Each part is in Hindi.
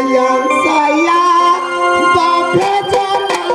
yang saya babe jamaya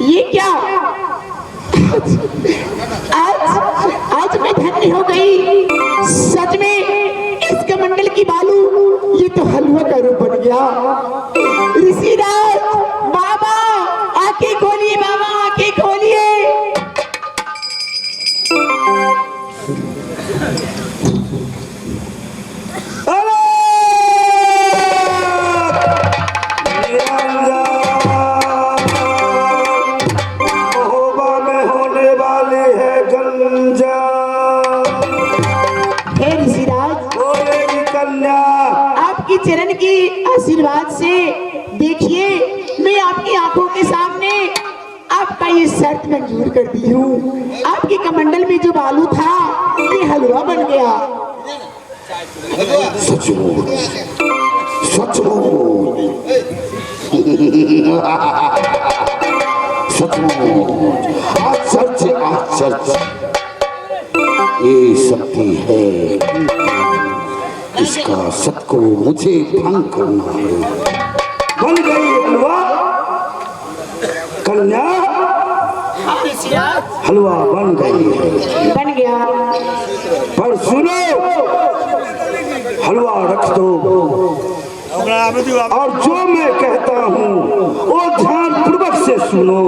ये क्या आज आज मैं धन्य हो गई सच में इस कमंडल की बालू ये तो हलवा का रूप बन गया ऋषिराज बाबा आंखें खोलिए बाबा आंखें खोलिए चरण की आशीर्वाद से देखिए मैं आपकी आंखों के सामने आपका ये शर्त मंजूर कर दी हूँ आपके कमंडल में जो बालू था ये हलवा बन गया सचमुच सचमुच सचमुच आश्चर्य आश्चर्य ये शक्ति है इसका सत को मुझे भंग करना है बन गई हलवा कन्या हलवा बन गई है बन गया पर सुनो हलवा रख दो और जो मैं कहता हूँ वो ध्यान पूर्वक से सुनो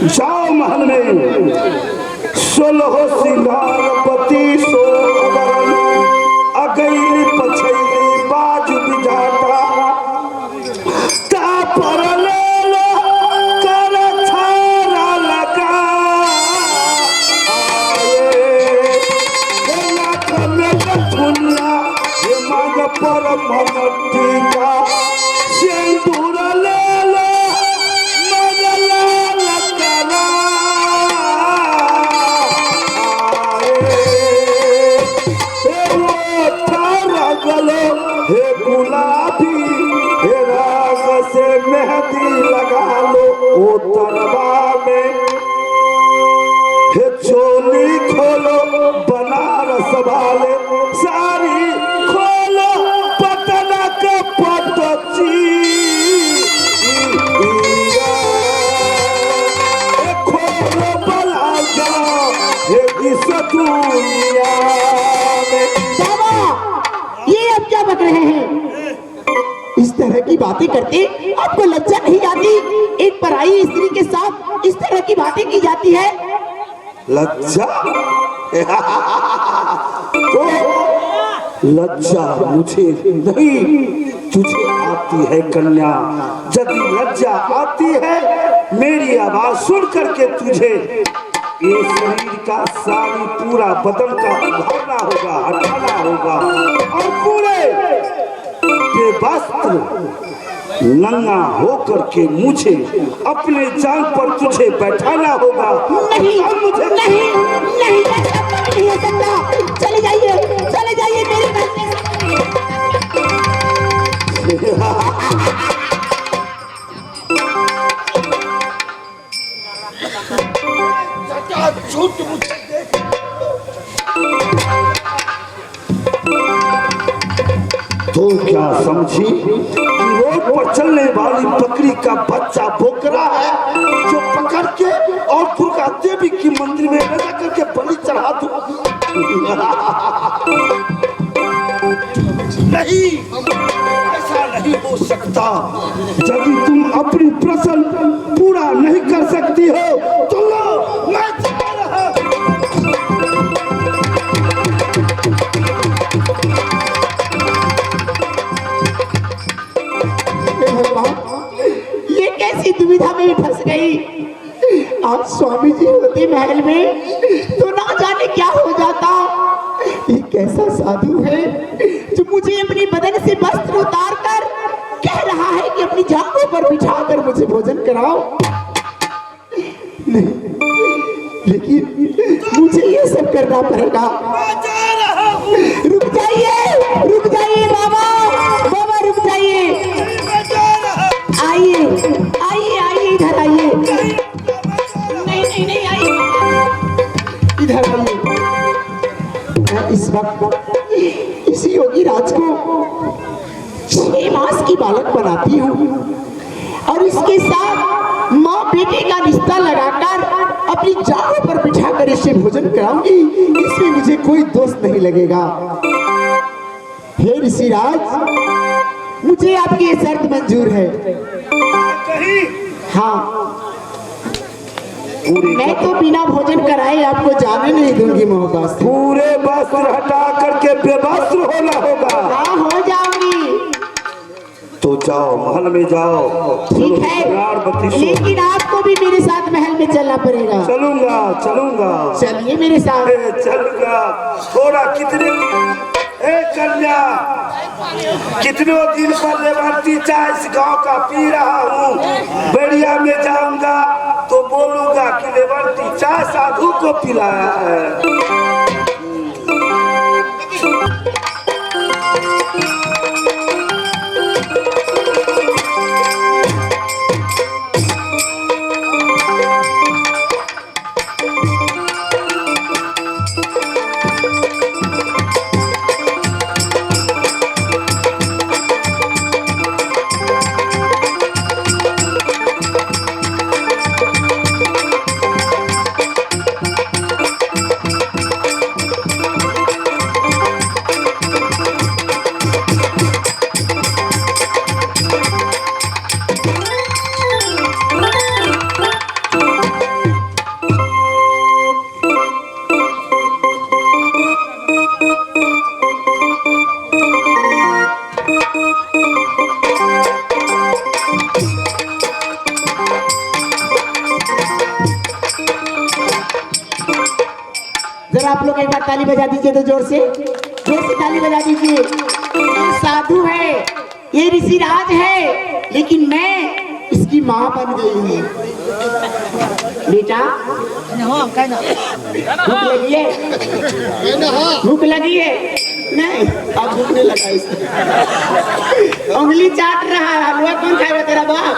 जाओ महल में 16 सिंगारपति सोवरण अगैली पछैली बाज बिजाता ता परले कर छारा लगा आए नाथ में दुनिया ये मांग पर मनती का से मेहंदी लगा लो ओ तलवा में, हे चोली खोलो बनारस वाले, साड़ी खोलो पटना का पटची, खोलो बला जाओ इस दुनिया में। बाबा ये अब क्या बक रहे हैं? इस तरह की बातें करते आपको लज्जा नहीं आती? एक पराई स्त्री के साथ इस तरह की बातें की जाती है? लज्जा? तो लज्जा मुझे नहीं, तुझे आती है कन्या। यदि लज्जा आती है मेरी आवाज सुन करके तुझे ये शरीर का सारी पूरा बदन का उतारना होगा, हटाना होगा और पूरे बेवस्त्र नंगा होकर के मुझे अपने जान पर तुझे बैठाना होगा। नहीं मुझे नहीं नहीं, ऐसा कभी नहीं हो सकता। चले जाइए मेरे घर से। तो क्या समझी कि रोड पर चलने वाली बकरी का बच्चा बोकरा है जो पकड़ के और दुर्गा देवी की मंदिर में ले जाकर के बलि चढ़ा दूं? नहीं, ऐसा नहीं हो सकता। यदि तुम अपनी प्रश्न पूरा नहीं कर सकती हो तो लो, मैं जा रहा हूं। ये कैसी दुविधा में फंस गई? आज स्वामी जी होते महल में तो ना जाने क्या हो जाता। ये कैसा साधु है जो मुझे अपने बदन से वस्त्र उतार कर कह रहा है कि अपनी जांघों पर बिठा कर मुझे भोजन कराओ? नहीं, लेकिन मुझे ये सब करना पड़ेगा। रुक जाइए बाबा रुक जाइए। आइए इधर आइए। नहीं आइए, इधर आइए। मैं इस वक्त इस योगी राज को 6 मास की बालक बनाती हूँ और इसके साथ माँ बेटे का रिश्ता लगाकर अपनी जांघों पर बिठाकर इसे भोजन कराऊंगी। इसमें मुझे कोई दोष नहीं लगेगा। हे ऋषिराज, मुझे आपकी ये शर्त मंजूर है। हाँ, मैं तो बिना भोजन कराए आपको जाने नहीं दूंगी मोहब्बत से। पूरे वस्त्र हटा करके बेवस्त्र होना होगा। हाँ, हो जाऊंगी। तो जाओ, महल में जाओ। ठीक है, लेकिन आपको भी मेरे साथ महल में चलना पड़ेगा। चलूंगा। चलिए मेरे साथ। चलूंगा। थोड़ा कितने कन्या, कितने दिन पहले बढ़ती चाय इस गांव का पी रहा हूँ। बढ़िया में जाऊंगा तो बोलूंगा कि लेवंती चाय साधु को पिलाया है। जरा आप लोग एक बार ताली बजा दीजिए, तो जोर से ताली बजा दीजिए। ये साधु है, ये ऋषिराज है, लेकिन मैं इसकी माँ बन गई हूँ। बेटा, भूख लगी है? नहीं, अब भूखने लगा इसे। उंगली चाट रहा है, हलवा कौन खाएगा तेरा बाप?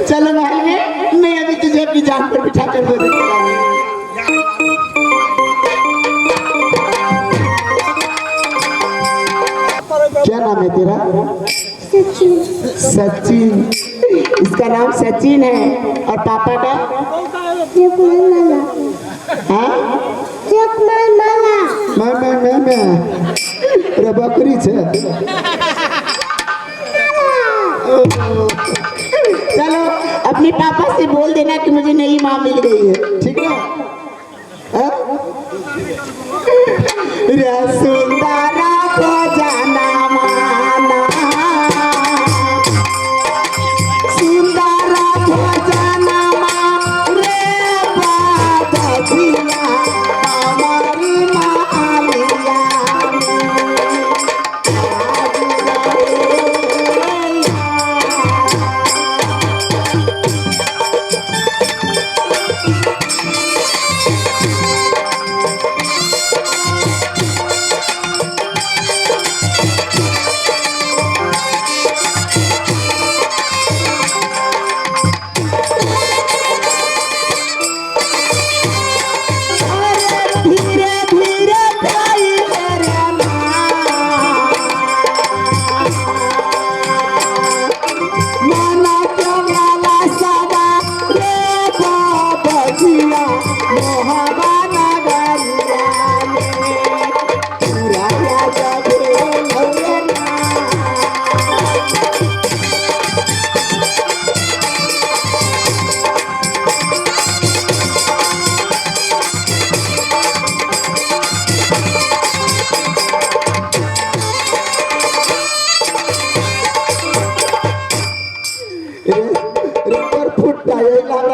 चलो महल में, मैं अभी तुझे अपनी जान पर बिठा कर दे दूंगा। क्या नाम है तेरा? सचिन। सचिन। इसका नाम सचिन है और पापा का? जगमल माला। हाँ? जगमल माला। मैं रे बकरी छे। चलो अपने पापा से बोल देना कि मुझे नई माँ मिल गई है, ठीक है? रे सुंदरा को जाना माना, सुंदरा को जाना मान रे बाबा हमारी मालिया।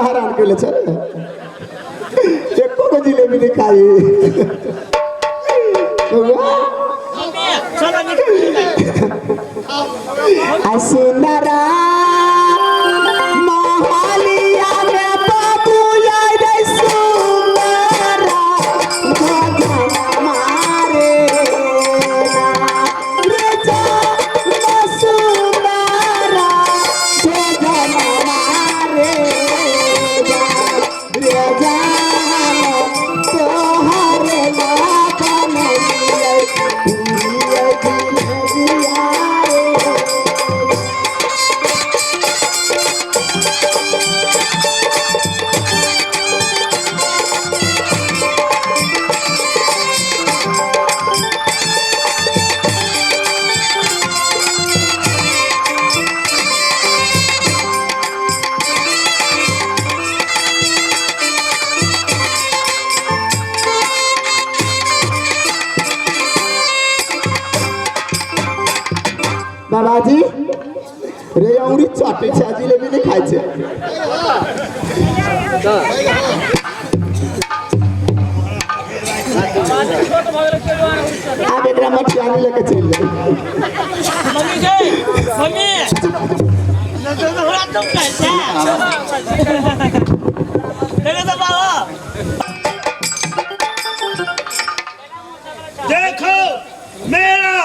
हैरान के लिए एको को जिलेबी नहीं खाई। सुंदरा महालिया में बाबू रे सुंदरा मारे रे जा सुंदरा मारे रे जा तोहरे लाखन बाबाजी रे औरी चाटे छे जिलेबी नहीं खाई छे। आप एकरा मत जाने लेके चल जाओ। मम्मी जी मम्मी नजर तो बड़ा तुम कैसा देखो तो बाबा देखो मेरा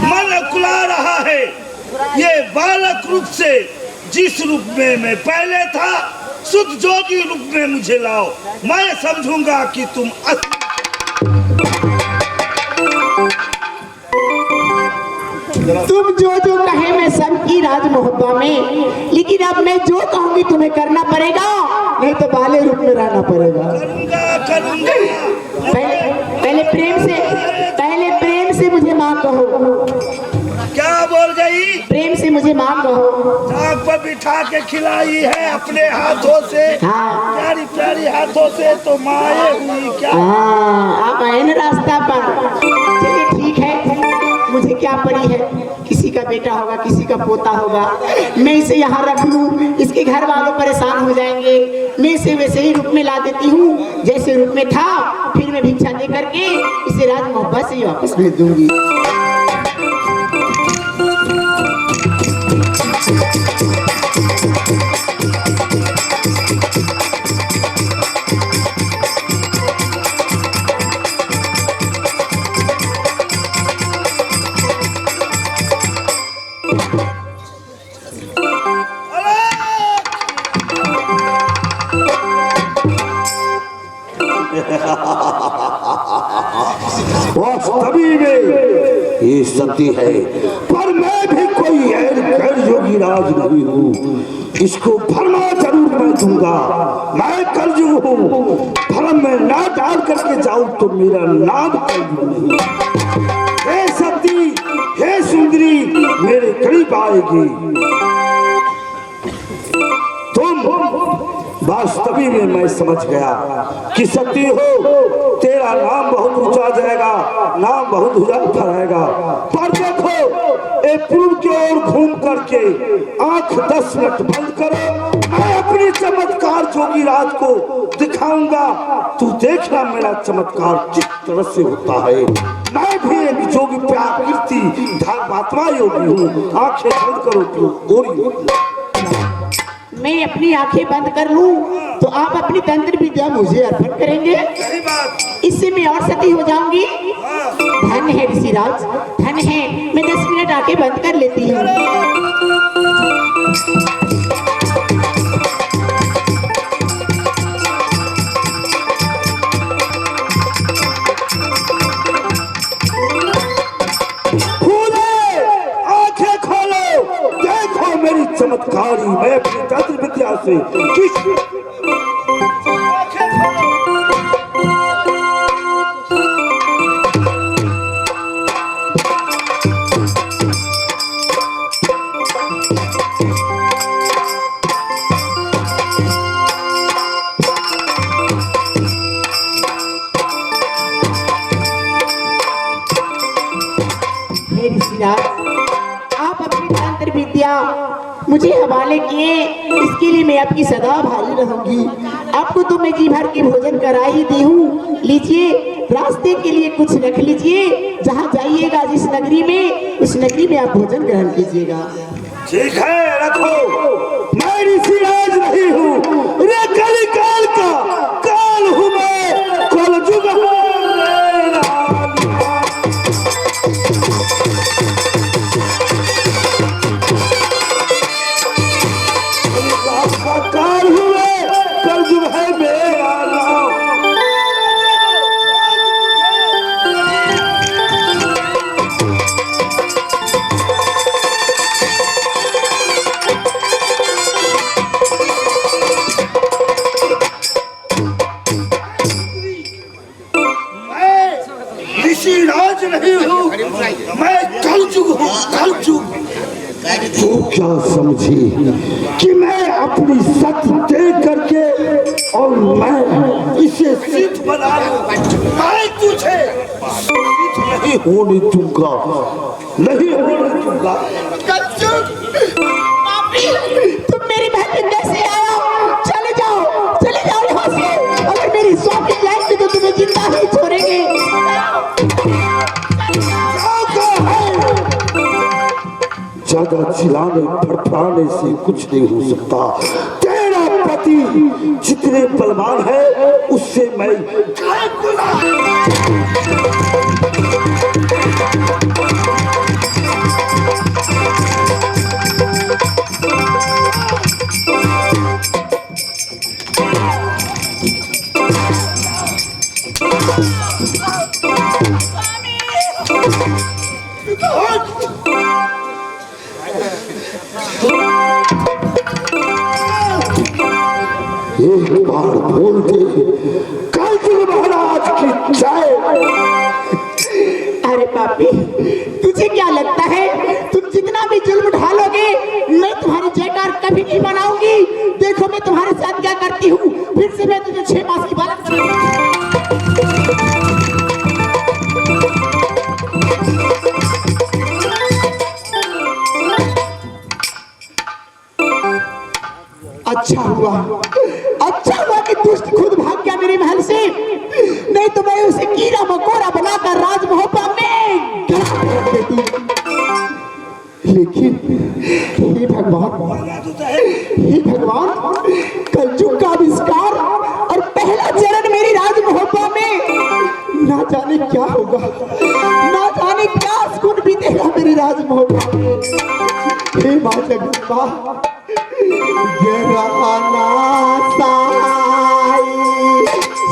मन कुला रहा है। ये बालक रूप से जिस रूप में मैं पहले था शुद्ध जोगी रूप में मुझे लाओ, मैं समझूंगा कि तुम तुम जो कहे मैं सबकी राज मोहब्बा में, लेकिन अब मैं जो कहूंगी तुम्हें करना पड़ेगा, नहीं तो बाले रूप में रहना पड़ेगा। करूंगा पहले प्रेम से मुझे माँ कहो। क्या बोल गई? प्रेम से मुझे माँ कहो। चाक पर बिठा के खिलाई है अपने हाथों से। हाँ। प्यारी प्यारी हाथों से तो माए हुई क्या? हाँ, आप आए ना रास्ता पर। चलिए ठीक है, मुझे क्या पड़ी है, किसी का बेटा होगा किसी का पोता होगा, मैं इसे यहाँ रख लूँ, इसके घर वालों परेशान हो जाएंगे, मैं इसे वैसे ही रूप में ला देती हूँ जैसे रूप में था, फिर मैं भिक्षा दे करके इसे राज मोहब्बत से वापस भेज दूंगी। वास्तवी में ये सत्य है, पर मैं भी कोई गैर योगीराज नहीं हूँ। इसको भरमा जरूर मैं दूंगा। मैं कलयुग हूँ, भरम में ना डाल करके जाऊं तो मेरा नाम कलयुग नहीं। हे सती, हे सुंदरी, मेरे करीब आएगी तुम। वास्तवी में मैं समझ गया कि सती हो, तेरा नाम बहुत ऊंचा जाएगा, नाम बहुत ऊंचा फहराएगा। पर देखो, एक पूर्व की ओर घूम करके आंख 10 मिनट बंद करो, मैं अपनी चमत्कार जोगीराज को दिखाऊंगा। तू देखना मेरा चमत्कार किस तरह से होता है। मैं भी एक जोगी प्रकृति धर्मात्मा योगी हूँ। आंखें बंद करो, तू गोरी। मैं अपनी आंखें बंद कर लूं तो आप अपनी तंत्र विद्या मुझे अर्पण करेंगे। इससे मैं और सती हो जाऊंगी। धन है ऋषिराज, धन है। मैं 10 मिनट आंखें बंद कर लेती हूँ। चमत्कारी मैं अपनी तंत्र विद्या से किस आप अपनी तंत्र विद्या मुझे हवाले किए, इसके लिए मैं आपकी सदा भारी रहूंगी। आपको तो मैं जी भर के भोजन करा ही दी हूँ। लीजिए, रास्ते के लिए कुछ रख लीजिए। जहाँ जाइएगा जिस नगरी में, उस नगरी में आप भोजन ग्रहण कीजिएगा। ठीक है, रखो। मैं ऋषिराज नहीं हूँ, रे कलिकाल का काल हूँ मैं, कलयुग हूँ। ऋषिराज नहीं हूँ, मैं कलयुग हूँ, कलयुग। तू क्या समझी कि मैं अपनी सत्य देख करके और मैं इसे सिद्ध बना लूं? मैं तुझे सिद्ध नहीं होने दूंगा, नहीं होने दूंगा। तुम मेरी बहन कैसे आया? चले जाओ यहाँ से। अगर मेरी सौंपी जाएगी तो तुम्हें जिंदा नहीं छोड़ेंगे। ज्यादा चिल्लाने फड़फड़ाने से कुछ नहीं हो सकता। तेरा पति जितने बलवान है, उससे मैं एक बार बोल दे, कलयुग महाराज की जय। अरे पापी, तुझे क्या लगता है तुम जितना भी जुल्म ढालोगे, मैं तुम्हारी जयकार कभी नहीं बनाऊंगी। देखो मैं तुम्हारे साथ क्या करती हूँ। फिर से मैं तुझे 6 मास की बालक बनाऊंगी। अच्छा हुआ कि दुष्ट खुद भाग गया मेरे महल से, नहीं तो मैं उसे कीड़ा मकोड़ा बनाकर राजमहोपा में गिरा देती। लेकिन हे भगवान, कलयुग का आविष्कार और पहला चरण मेरी राजमहोपा में, ना जाने क्या होगा, ना जाने क्या सुकून बीतेगा मेरी राजमहोपा में। हे माँ जगदम्बा जराना साई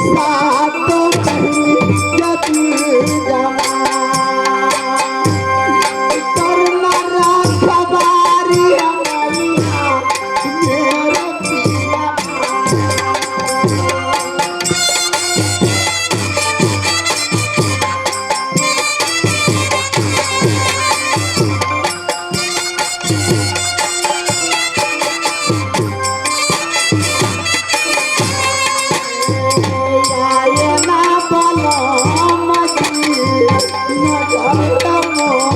सातो पहली जती जमा करना राखबारी मैया मेरा पिया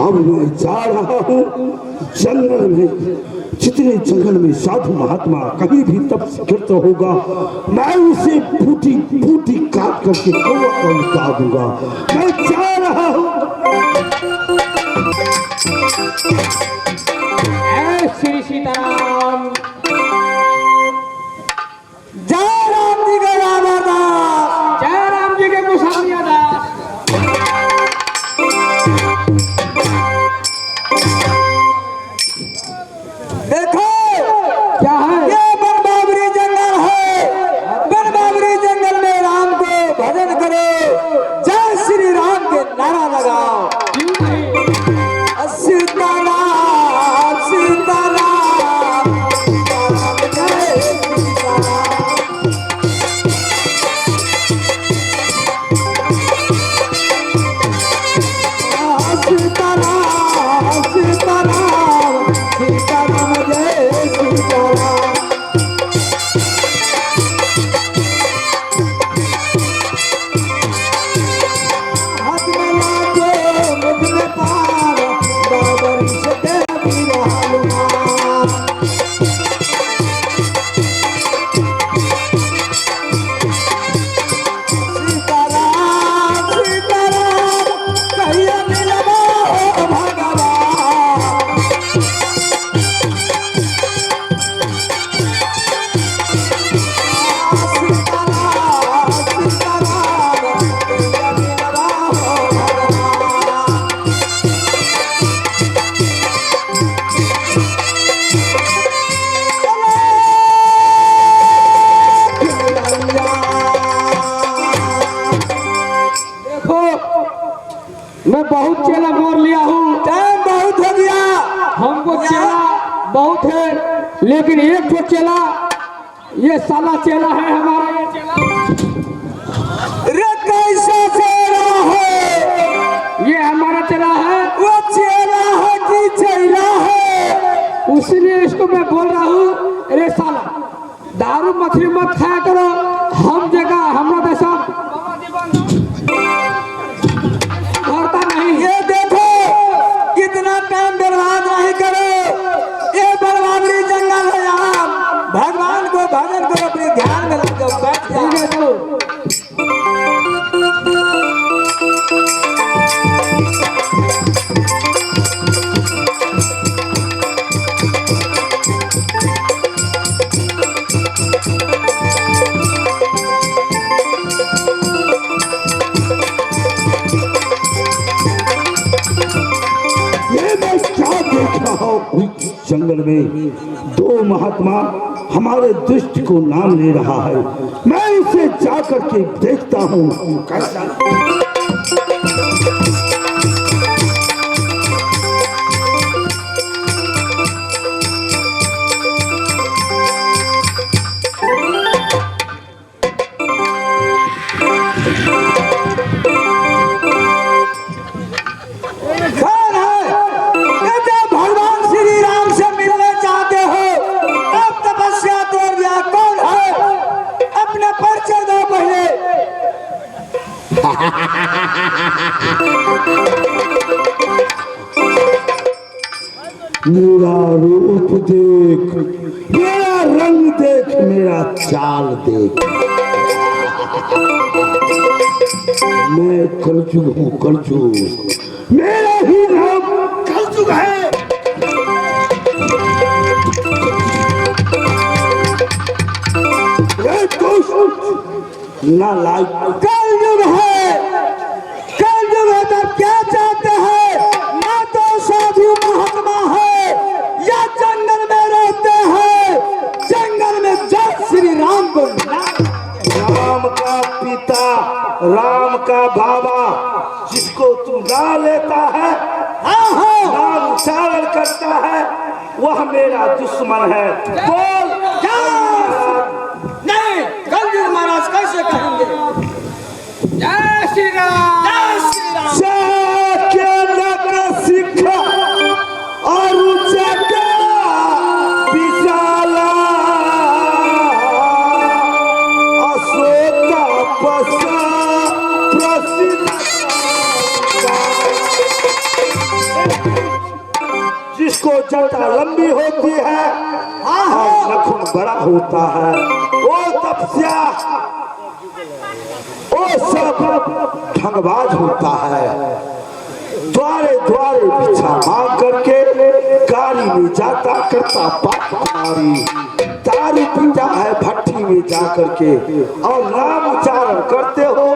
अब मैं जा रहा हूँ जंगल में। जितने जंगल में साधु महात्मा कहीं भी तपस्कृत होगा, मैं उसे फूटी फूटी काट करके कौवा को उतार दूंगा। मैं जा रहा हूँ। श्री सीताराम जय राम जी का रामादास, जय राम जी के गोसाइया दास। देखो क्या है? ये बनबावरी जंगल है। बनबावरी जंगल में राम को भजन करो, जय श्री राम के नारा लगाओ। क्यों नहीं? सीताराम सीताराम सीताराम जय सीताराम। सीताराम सीताराम सीताराम जय सीताराम। हाथ में लाके मुझ में पार, बाबर से देवी हनुमान। सीताराम सीताराम कहिया मिलबो भगवान। सीताराम सीताराम कहिया मिलबो भगवान। देखो मैं बहुत चेला मोर लिया हूँ। टाइम बहुत हो गया। हमको चेला बहुत है, लेकिन एक तो चेला ये साला चेला है हमारा। ये चेला रे कैसा चेला है? ये हमारा चेला है, वो चेला है कि चेला है? उसलिए इसको मैं बोल रहा हूँ, अरे साला दारू मछली मत खाया करो। हम जगह हमरा देशा करता नहीं। ये देखो कितना टाइम बर्बाद नहीं करो। ये बर्बादी जंगल है, यहाँ भगवान को भजन करो, अपने ध्यान में लगाओ, बैठ जाओ। ठीक है चलो। ये मैं क्या देख रहा हूँ? जंगल में दो महात्मा हमारे दुष्ट को नाम ले रहा है। मैं उसे जा करके देखता हूँ कैसा। कौन है? ये तो भगवान श्री राम से मिलने चाहते हो, अब तपस्या तोड़ दिया। कौन है? अपने मेरा रूप देख, मेरा रंग देख, मेरा चाल देख। मैं कलजुग हूँ, कलजुग। मेरा ही नाम कलजुग है। ये दुष्ट नालायक कलजुग है। कलजुग है तो क्या चाहते हैं? ना तो साधु महात्मा है या जंगल में रहते हैं। जंगल में जय श्री राम को राम का पिता, राम का बाबा, जिसको तू ना लेता है, नाम उच्चारण करता है, वह मेरा दुश्मन है। बोल क्या? नहीं, कलयुग महाराज कैसे कहेंगे? जय श्री राम, जय श्री राम। सिखा और जगा विशाला अशोका पसा प्रसिद्ध, जिसको जटा लंबी होती है और नखुन बड़ा होता है, वो तपस्या, वो सब ढंगबाज होता है। द्वारे द्वारे बिछा मांग करके गाड़ी में जाता करता पाप तुम्हारी, दारू पीता है भट्टी में जा करके और नाम उच्चारण करते हो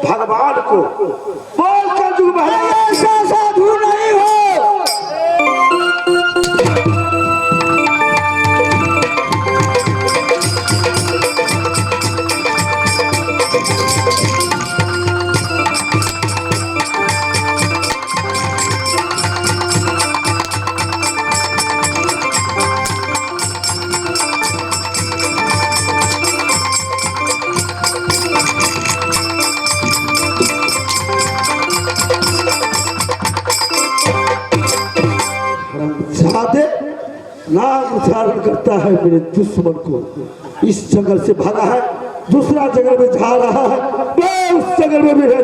भगवान को। बोल कलजुग महाराज ऐसा साधु नहीं हो। नाम उच्चारण करता है मेरे दुश्मन को। इस जंगल से भागा है, दूसरा जंगल में जा रहा है, मैं उस जंगल में भी रह